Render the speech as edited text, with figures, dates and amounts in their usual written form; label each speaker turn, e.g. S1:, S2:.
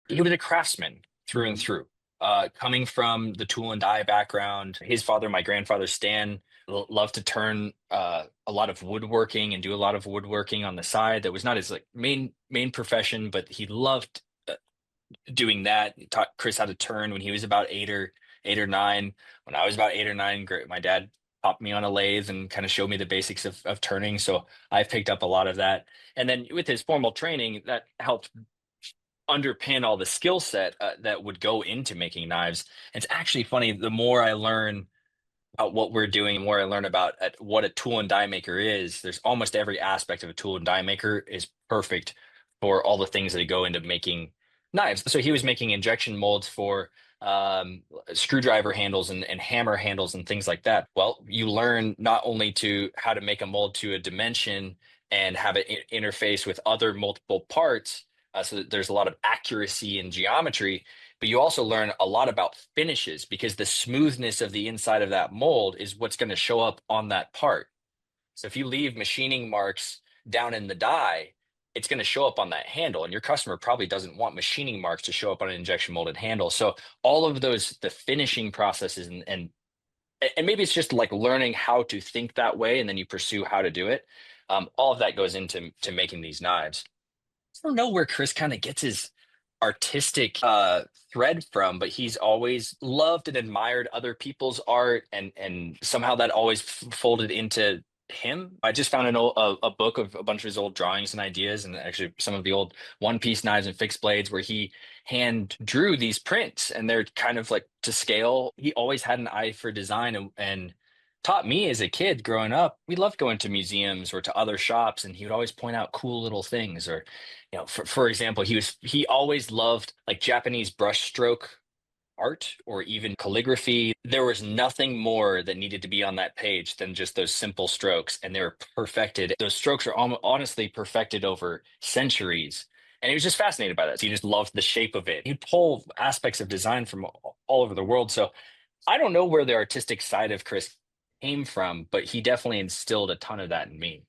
S1: He was a craftsman through and through. Coming from the tool and die background, his father, my grandfather Stan, loved to turn a lot of woodworking and do a lot of woodworking on the side. That was not his like main profession, but he loved doing that. He taught Chris how to turn when he was about 8 or 9. When I was about 8 or 9, my dad popped me on a lathe and kind of showed me the basics of turning. So I've picked up a lot of that. And then with his formal training, that helped underpin all the skill set that would go into making knives. It's actually funny, the more I learn about what we're doing, the more I learn about what a tool and die maker is. There's almost every aspect of a tool and die maker is perfect for all the things that go into making knives. So he was making injection molds for screwdriver handles and hammer handles and things like that. Well, you learn not only to how to make a mold to a dimension and have it interface with other multiple parts, so that there's a lot of accuracy and geometry, but you also learn a lot about finishes because the smoothness of the inside of that mold is what's going to show up on that part. So if you leave machining marks down in the die, it's going to show up on that handle, and your customer probably doesn't want machining marks to show up on an injection molded handle. So all of those, the finishing processes, and maybe it's just like learning how to think that way, and then you pursue how to do it. All of that goes into making these knives. I don't know where Chris kind of gets his artistic thread from, but he's always loved and admired other people's art, and somehow that always folded into him. I just found a book of a bunch of his old drawings and ideas, and actually some of the old one piece knives and fixed blades where he hand drew these prints, and they're kind of like to scale. He always had an eye for design, and taught me as a kid growing up. We loved going to museums or to other shops, and he would always point out cool little things. Or for example, he always loved like Japanese brushstroke art or even calligraphy. There was nothing more that needed to be on that page than just those simple strokes, and they were perfected. Those strokes are honestly perfected over centuries. And he was just fascinated by that. So he just loved the shape of it. He'd pull aspects of design from all over the world. So I don't know where the artistic side of Chris came from, but he definitely instilled a ton of that in me.